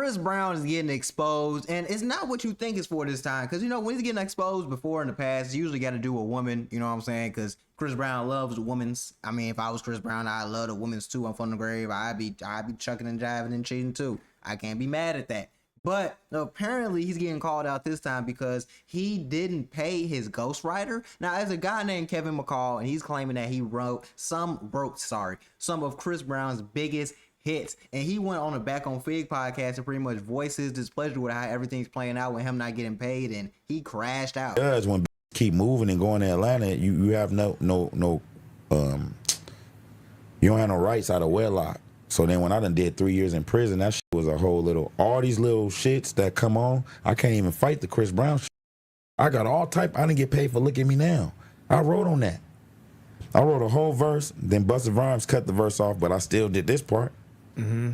Chris Brown is getting exposed, and it's not what you think it's for this time. Because, you know, when he's getting exposed before in the past, it's usually got to do with a woman, you know what I'm saying? Because Chris Brown loves women's. I mean, if I was Chris Brown, I'd love the women's too. I'm from the grave. I'd be chucking and jiving and cheating too. I can't be mad at that. But apparently he's getting called out this time because he didn't pay his ghostwriter. Now, there's a guy named Kevin Mccall, and he's claiming that he wrote some of Chris Brown's biggest hits, and he went on a Back on Fig podcast and pretty much voiced his displeasure with how everything's playing out with him not getting paid, and he crashed out. Because when keep moving and going to Atlanta, you have no you don't have no rights out of wedlock. So then when I done did 3 years in prison, that shit was a whole little, all these little shits that come on, I can't even fight the Chris Brown shit. I got all type, I didn't get paid for Look at Me Now. I wrote on that. I wrote a whole verse, then Busta Rhymes cut the verse off, but I still did this part.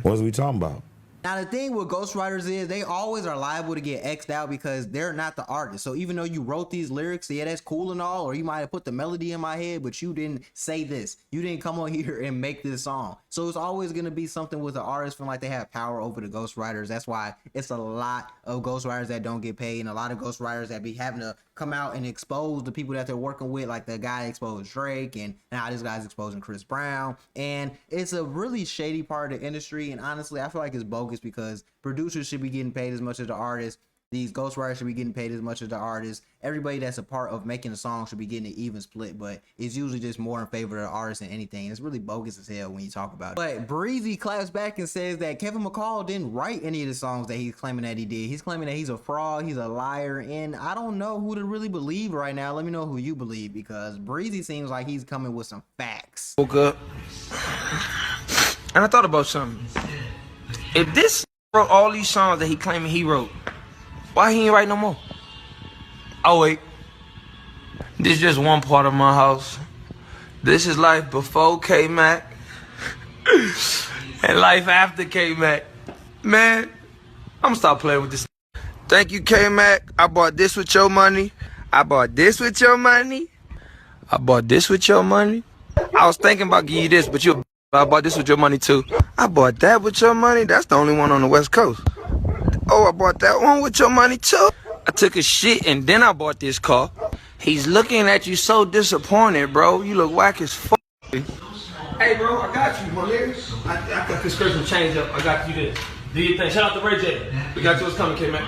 What was we talking about? Now, the thing with ghostwriters is they always are liable to get X'd out because they're not the artist. So even though you wrote these lyrics, yeah, that's cool and all, or you might have put the melody in my head, but you didn't say this. You didn't come on here and make this song. So it's always going to be something with the artist feeling like they have power over the ghostwriters. That's why it's a lot of ghostwriters that don't get paid, and a lot of ghostwriters that be having to come out and expose the people that they're working with, like the guy exposed Drake, and now this guy's exposing Chris Brown. And it's a really shady part of the industry, and honestly, I feel like it's bogus because producers should be getting paid as much as the artists. These ghostwriters should be getting paid as much as the artists. Everybody that's a part of making a song should be getting an even split, but it's usually just more in favor of the artist than anything. It's really bogus as hell when you talk about it. But Breezy claps back and says that Kevin Mccall didn't write any of the songs that he's claiming that he did. He's claiming that he's a fraud, he's a liar, and I don't know who to really believe right now. Let me know who you believe, because Breezy seems like he's coming with some facts. Woke up and I thought about something. If this wrote all these songs that he claiming he wrote, why he ain't write no more? Oh wait, this is just one part of my house. This is life before K-Mac and life after K-Mac. Man, I'm gonna stop playing with this. Thank you, K-Mac. I bought this with your money. I bought this with your money. I bought this with your money. I was thinking about giving you this, but I bought this with your money too. I bought that with your money. That's the only one on the West Coast. Oh, I bought that one with your money too. I took a shit and then I bought this car. He's looking at you so disappointed, bro. You look whack as fuck. Hey, bro, I got you, my nigga. I got this Christmas change up. I got you this. Do your thing. Shout out to Ray J. We got you what's coming, K-Man.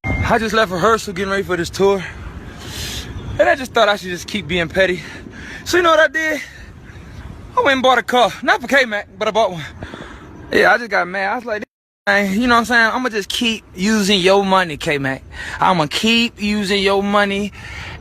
I just left rehearsal getting ready for this tour. And I just thought I should just keep being petty. So you know what I did? I went and bought a car. Not for K-Mac, but I bought one. Yeah, I just got mad. I was like, you know what I'm saying? I'm going to just keep using your money, K-Mac. I'm going to keep using your money.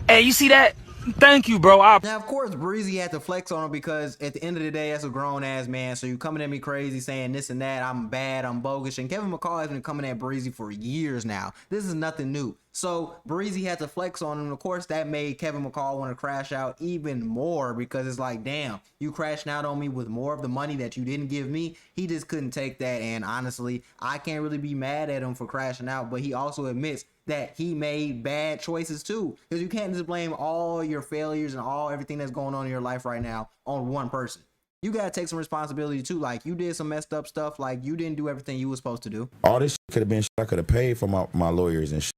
Hey, you see that? Thank you, bro. Now, of course, Breezy had to flex on him because at the end of the day, that's a grown-ass man. So you coming at me crazy saying this and that. I'm bad. I'm bogus. And Kevin Mccall has been coming at Breezy for years now. This is nothing new. So Breezy had to flex on him. Of course, that made Kevin Mccall want to crash out even more because it's like, damn, you crashing out on me with more of the money that you didn't give me. He just couldn't take that. And honestly, I can't really be mad at him for crashing out, but he also admits that he made bad choices too, because you can't just blame all your failures and everything that's going on in your life right now on one person. You gotta take some responsibility too. Like, you did some messed up stuff. Like, you didn't do everything you were supposed to do. All this could have been shit I could have paid for my lawyers and shit.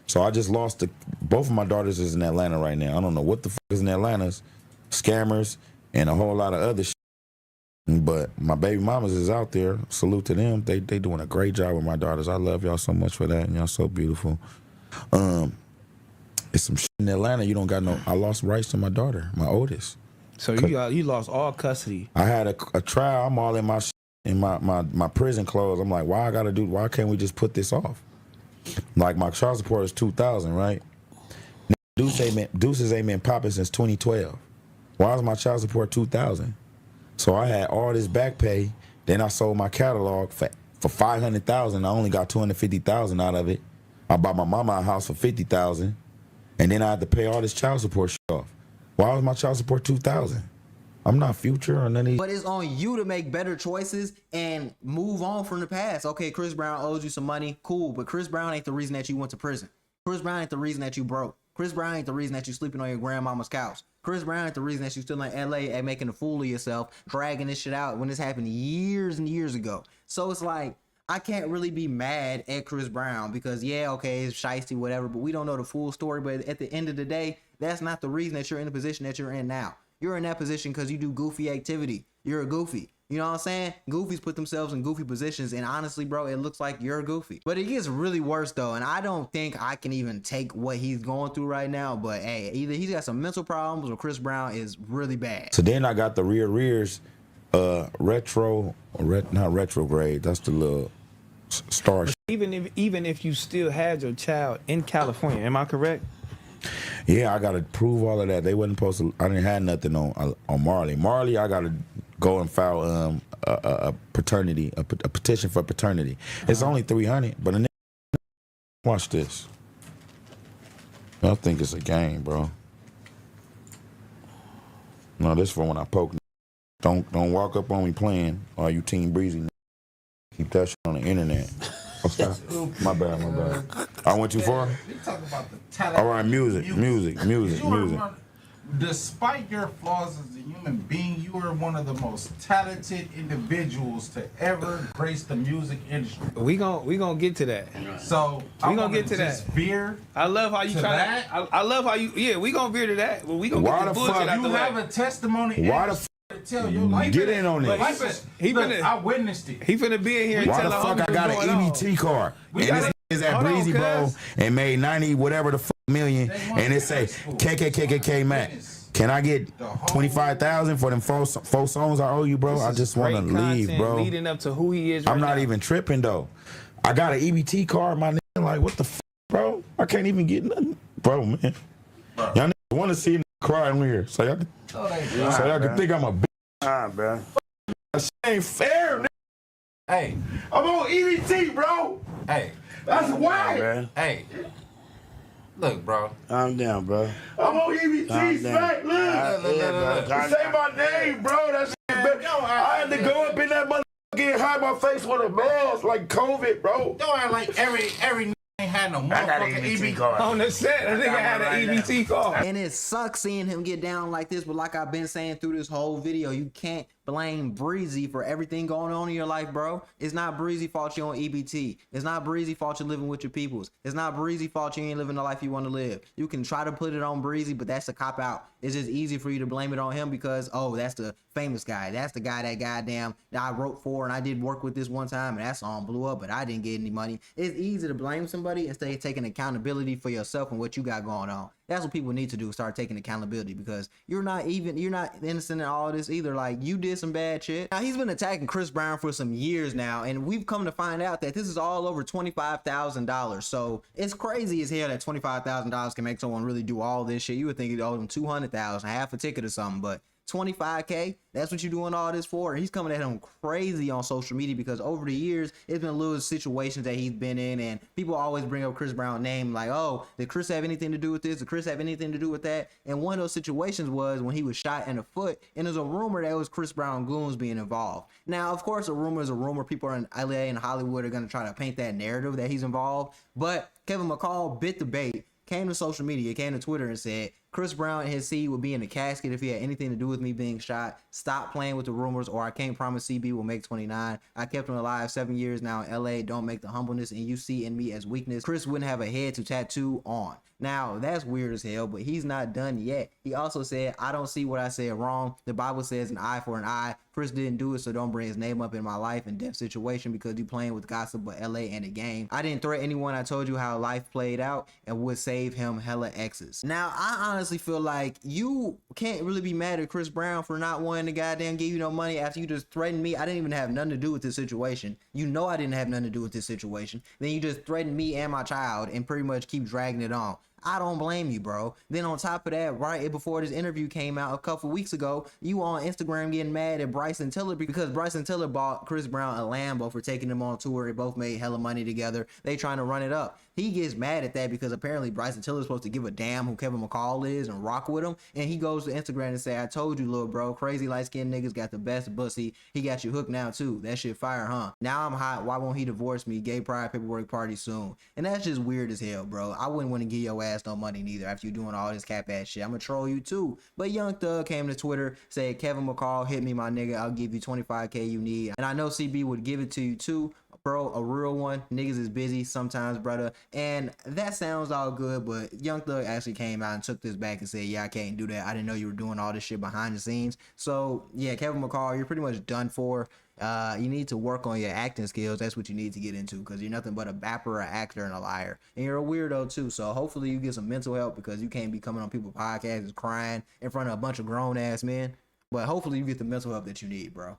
So I just lost both of my daughters is in Atlanta right now. I don't know what the fuck is in Atlanta. Scammers and a whole lot of other shit. But my baby mamas is out there. Salute to them. They doing a great job with my daughters. I love y'all so much for that. And y'all so beautiful. It's some shit in Atlanta. You don't got no. I lost rights to my daughter, my oldest. So you lost all custody. I had a trial. I'm all in my prison clothes. I'm like, why can't we just put this off? Like, my child support is $2,000, right? Deuces ain't been popping since 2012. Why is my child support $2,000? So I had all this back pay. Then I sold my catalog for $500,000. I only got $250,000 out of it. I bought my mama a house for $50,000, and then I had to pay all this child support shit off. Why was my child support $2,000? I'm not Future or none of these. But it's on you to make better choices and move on from the past. Okay, Chris Brown owes you some money, cool, but Chris Brown ain't the reason that you went to prison. Chris Brown ain't the reason that you broke. Chris Brown ain't the reason that you sleeping on your grandmama's couch. Chris Brown ain't the reason that you still in LA and making a fool of yourself, dragging this shit out when this happened years and years ago. So it's like, I can't really be mad at Chris Brown because, yeah, okay, it's shiesty, whatever, but we don't know the full story. But at the end of the day, that's not the reason that you're in the position that you're in now. You're in that position because you do goofy activity. You're a goofy. You know what I'm saying? Goofies put themselves in goofy positions, and honestly, bro, it looks like you're goofy. But it gets really worse, though, and I don't think I can even take what he's going through right now. But, hey, either he's got some mental problems or Chris Brown is really bad. So then I got the rears, not retrograde. That's the little star. Even if you still had your child in California, am I correct? Yeah, I gotta prove all of that. They wasn't supposed to. I didn't have nothing on Marley. Marley, I gotta go and file a paternity, a petition for paternity. It's only $300, but a nigga, watch this. I think it's a game, bro. No, this for when I poke. Don't walk up on me playing. Or you Team Breezy. Keep that shit on the internet. Okay. My bad. I went too far? We talk about the talent. All right, music. Despite your flaws as a human being, you are one of the most talented individuals to ever grace the music industry. We gonna get to that. So We gonna get to that. Veer. I love how you To try that? to. I love how you. Yeah, we gonna veer to that. But we gonna Why get the the bullshit fuck out You the way. have a testimony. Why and the to tell your life. Get in on But this. He look, finna- I witnessed it. He finna be in here and Why tell the our fuck homies I got what's an going on. EBT card? We And got this it. is at Hold on, Breezy, bro, cuz. and made 90 whatever the fuck million, and it say KKKKK Mac. Can I get 25,000 for them four songs I owe you, bro? I just want to Great leave, content bro. Leading up to who he is. I'm right not now. even tripping though. I got an EBT card, my nigga. Like, what the fuck, bro? I can't even get nothing, bro, man. Y'all niggas want to see me cry on here, so y'all can think I'm a bitch. Bro. That shit ain't fair, nigga. Hey, I'm on EBT, bro. hey, That's why. Bro. hey. Look, bro. Calm down, bro. I'm on EBT, Calm smack, down. look. Look. Say my name, bro. That shit, I had to go up in that motherfucker and hide my face with a mask like COVID, bro. Don't act like every ain't had no motherfucking EBT card. On the set, I think I had an EBT call. And it sucks seeing him get down like this, but like I've been saying through this whole video, you can't blame Breezy for everything going on in your life, bro. It's not Breezy fault you on EBT. It's not Breezy fault you living with your peoples. It's not Breezy fault you ain't living the life you want to live. You can try to put it on Breezy, but that's a cop out. It's just easy for you to blame it on him because, oh, that's the famous guy. That's the guy that goddamn that I wrote for and I did work with this one time and that song blew up, but I didn't get any money. It's easy to blame somebody instead of taking accountability for yourself and what you got going on. That's what people need to do, start taking accountability because you're not innocent in all this either. Like, you did some bad shit. Now, he's been attacking Chris Brown for some years now, and we've come to find out that this is all over $25,000. So it's crazy as hell that $25,000 can make someone really do all this shit. You would think he'd owe them $200,000, half a ticket or something, but $25K, that's what you're doing all this for? And he's coming at him crazy on social media because over the years, it's been little situations that he's been in, and people always bring up Chris Brown's name like, oh, did Chris have anything to do with this? Did Chris have anything to do with that? And one of those situations was when he was shot in the foot, and there's a rumor that it was Chris Brown goons being involved. Now, of course, a rumor is a rumor. People in LA and Hollywood are going to try to paint that narrative that he's involved, but Kevin Mccall bit the bait, came to social media, came to Twitter and said, Chris Brown and his seed would be in the casket if he had anything to do with me being shot. Stop playing with the rumors or I can't promise CB will make 29. I kept him alive 7 years now in LA. Don't make the humbleness and you see in me as weakness. Chris wouldn't have a head to tattoo on. Now, that's weird as hell, but he's not done yet. He also said, I don't see what I said wrong. The Bible says an eye for an eye. Chris didn't do it, so don't bring his name up in my life and death situation because you playing with gossip but LA and the game. I didn't threaten anyone. I told you how life played out and would save him hella exes. Now, I honestly feel like you can't really be mad at Chris Brown for not wanting to goddamn give you no money after you just threatened me. I didn't even have nothing to do with this situation. You know I didn't have nothing to do with this situation. Then you just threatened me and my child and pretty much keep dragging it on. I don't blame you, bro. Then on top of that, right before this interview came out a couple weeks ago, you on Instagram getting mad at Bryson Tiller because Bryson Tiller bought Chris Brown a Lambo for taking him on tour. They both made hella money together. They trying to run it up. He gets mad at that because apparently Bryson Tiller's supposed to give a damn who Kevin Mccall is and rock with him. And he goes to Instagram and say, I told you, little bro, crazy light-skinned niggas got the best pussy. He got you hooked now too. That shit fire, huh? Now I'm hot. Why won't he divorce me? Gay pride paperwork party soon. And that's just weird as hell, bro. I wouldn't want to give your ass ass no money neither after you doing all this cap ass shit. I'm gonna troll you too. But Young Thug came to Twitter, said, Kevin McCall, hit me, my nigga. I'll give you 25K you need. And I know CB would give it to you too. Bro, a real one. Niggas is busy sometimes, brother. And that sounds all good, but Young Thug actually came out and took this back and said, yeah, I can't do that. I didn't know you were doing all this shit behind the scenes. So, yeah, Kevin McCall, you're pretty much done for. You need to work on your acting skills. That's what you need to get into, because you're nothing but a bapper, an actor, and a liar. And you're a weirdo, too. So hopefully you get some mental help, because you can't be coming on people's podcasts crying in front of a bunch of grown-ass men. But hopefully you get the mental help that you need, bro.